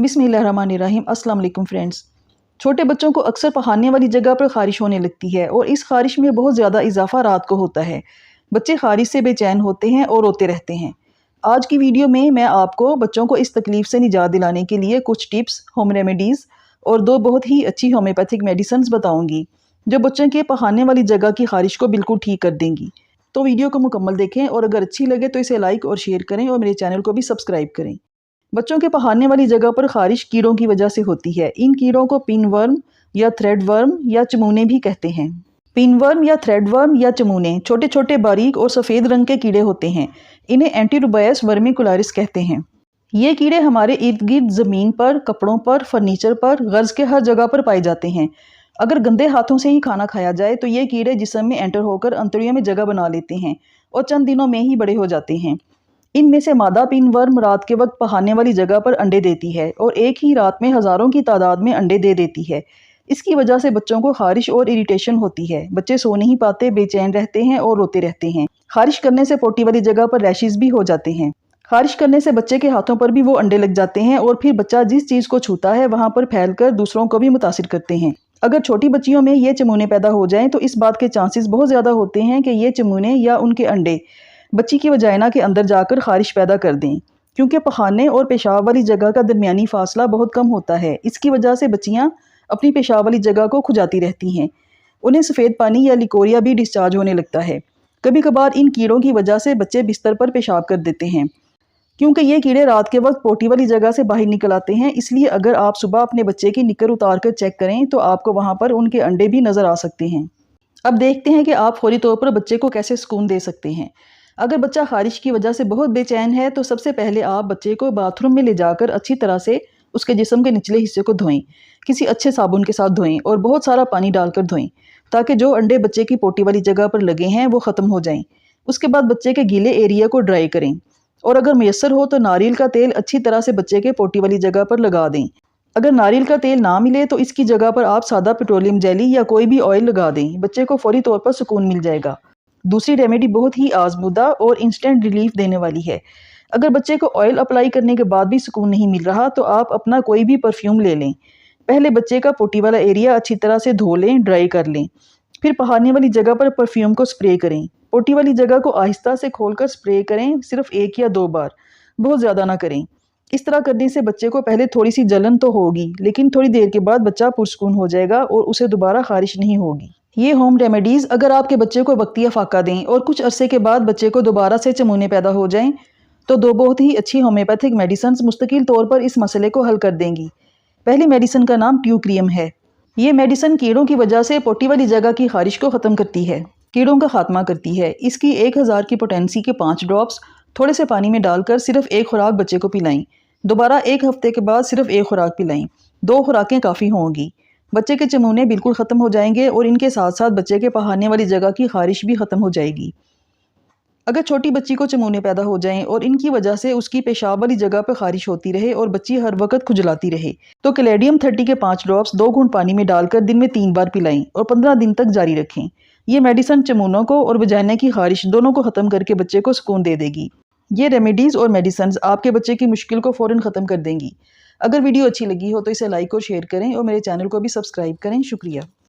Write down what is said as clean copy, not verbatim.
बिस्मिल्लाहिर्रहमानिर्रहीम। अस्सलाम वालेकुम फ्रेंड्स। छोटे बच्चों को अक्सर पहाड़ने वाली जगह पर ख़ारिश होने लगती है और इस ख़ारिश में बहुत ज़्यादा इजाफा रात को होता है। बच्चे ख़ारिश से बेचैन होते हैं और रोते रहते हैं। आज की वीडियो में मैं आपको बच्चों को इस तकलीफ़ से निजात दिलाने के लिए कुछ टिप्स, होम रेमेडीज़ और 2 बहुत ही अच्छी होम्योपैथिक मेडिसिन बताऊँगी जो बच्चों के पहाड़ने वाली जगह की ख़ारिश को बिल्कुल ठीक कर देंगी। तो वीडियो को मुकम्मल देखें और अगर अच्छी लगे तो इसे लाइक और शेयर करें और मेरे चैनल को भी सब्सक्राइब करें। बच्चों के पहाड़ने वाली जगह पर ख़ारिश कीड़ों की वजह से होती है। इन कीड़ों को पिनवर्म या थ्रेडवर्म या चमूने भी कहते हैं। पिनवर्म या थ्रेडवर्म या चमूने छोटे छोटे बारीक और सफ़ेद रंग के कीड़े होते हैं। इन्हें एंटीरुबायस वर्मिकुलारिस कहते हैं। ये कीड़े हमारे इर्द गिर्द ज़मीन पर, कपड़ों पर, फर्नीचर पर, गर्ज के हर जगह पर पाए जाते हैं। अगर गंदे हाथों से ही खाना खाया जाए तो ये कीड़े जिस्म में एंटर होकर अंतड़ियों में जगह बना लेते हैं और चंद दिनों में ही बड़े हो जाते हैं। इनमें से मादा पिनवर्म रात के वक्त पहाड़ने वाली जगह पर अंडे देती है और एक ही रात में हज़ारों की तादाद में अंडे दे देती है। इसकी वजह से बच्चों को ख़ारिश और इरिटेशन होती है। बच्चे सो नहीं पाते, बेचैन रहते हैं और रोते रहते हैं। ख़ारिश करने से पोटी वाली जगह पर रैशेस भी हो जाते हैं। ख़ारिश करने से बच्चे के हाथों पर भी वो अंडे लग जाते हैं और फिर बच्चा जिस चीज़ को छूता है वहाँ पर फैलकर दूसरों को भी मुतासिर करते हैं। अगर छोटी बच्चियों में ये चमूने पैदा हो जाएं तो इस बात के चांसेस बहुत ज़्यादा होते हैं कि ये चमूने या उनके अंडे बच्ची की वजाइना के अंदर जाकर ख़ारिश पैदा कर दें, क्योंकि पखाने और पेशाब वाली जगह का दरमियानी फासला बहुत कम होता है। इसकी वजह से बच्चियाँ अपनी पेशाब वाली जगह को खुजाती रहती हैं। उन्हें सफ़ेद पानी या लिकोरिया भी डिस्चार्ज होने लगता है। कभी कभार इन कीड़ों की वजह से बच्चे बिस्तर पर पेशाब कर देते हैं, क्योंकि ये कीड़े रात के वक्त पोटी वाली जगह से बाहर निकल आते हैं। इसलिए अगर आप सुबह अपने बच्चे की निकर उतार कर चेक करें तो आपको वहाँ पर उनके अंडे भी नज़र आ सकते हैं। अब देखते हैं कि आप फौरी तौर पर बच्चे को कैसे सुकून दे सकते हैं। अगर बच्चा ख़ारिश की वजह से बहुत बेचैन है तो सबसे पहले आप बच्चे को बाथरूम में ले जाकर अच्छी तरह से उसके जिस्म के निचले हिस्से को धोएं। किसी अच्छे साबुन के साथ धोएं और बहुत सारा पानी डालकर धोएं, ताकि जो अंडे बच्चे की पोटी वाली जगह पर लगे हैं वो ख़त्म हो जाएं। उसके बाद बच्चे के गीले एरिया को ड्राई करें और अगर मैसर हो तो नारियल का तेल अच्छी तरह से बच्चे के पोटी वाली जगह पर लगा दें। अगर नारियल का तेल ना मिले तो इसकी जगह पर आप सादा पेट्रोलियम जेली या कोई भी ऑयल लगा दें। बच्चे को फौरी तौर पर सुकून मिल जाएगा। दूसरी रेमेडी बहुत ही आजमुदा और इंस्टेंट रिलीफ देने वाली है। अगर बच्चे को ऑयल अप्लाई करने के बाद भी सुकून नहीं मिल रहा तो आप अपना कोई भी परफ्यूम ले लें। पहले बच्चे का पोटी वाला एरिया अच्छी तरह से धो लें, ड्राई कर लें। फिर पहाड़ने वाली जगह पर परफ्यूम को स्प्रे करें। पोटी वाली जगह को आहिस्ता से खोलकर स्प्रे करें, सिर्फ 1 या 2 बार, बहुत ज़्यादा ना करें। इस तरह करने से बच्चे को पहले थोड़ी सी जलन तो होगी, लेकिन थोड़ी देर के बाद बच्चा पुरसुकून हो जाएगा और उसे दोबारा ख़ारिश नहीं होगी। ये होम रेमेडीज़ अगर आपके बच्चे को वक्तिया फाका दें और कुछ अरसे के बाद बच्चे को दोबारा से चमूने पैदा हो जाएं तो 2 बहुत ही अच्छी होम्योपैथिक मेडिसिन मुस्तकिल तौर पर इस मसले को हल कर देंगी। पहली मेडिसिन का नाम ट्यूक्रियम है। ये मेडिसिन कीड़ों की वजह से पोटी वाली जगह की ख़ारिश को ख़त्म करती है, कीड़ों का खात्मा करती है। इसकी 1000 की पोटेंसी के 5 ड्रॉप्स थोड़े से पानी में डालकर सिर्फ 1 खुराक बच्चे को पिलाएं। दोबारा 1 हफ्ते के बाद सिर्फ 1 खुराक पिलाएं। 2 खुराकें काफ़ी होंगी। बच्चे के चमूने बिल्कुल ख़त्म हो जाएंगे और इनके साथ साथ बच्चे के पहाड़ने वाली जगह की ख़ारिश भी ख़त्म हो जाएगी। अगर छोटी बच्ची को चमूने पैदा हो जाएं और इनकी वजह से उसकी पेशाब वाली जगह पर ख़ारिश होती रहे और बच्ची हर वक्त खुजलाती रहे तो कैलेडियम 30 के 5 ड्रॉप्स 2 घूंट पानी में डालकर दिन में 3 बार पिलाएं और 15 दिन तक जारी रखें। ये मेडिसिन चमूनों को और वजाइना की ख़ारिश दोनों को ख़त्म करके बच्चे को सुकून दे देगी। ये रेमेडीज़ और मेडिसिन आपके बच्चे की मुश्किल को फ़ौरन ख़त्म कर देंगी। अगर वीडियो अच्छी लगी हो तो इसे लाइक और शेयर करें और मेरे चैनल को भी सब्सक्राइब करें। शुक्रिया।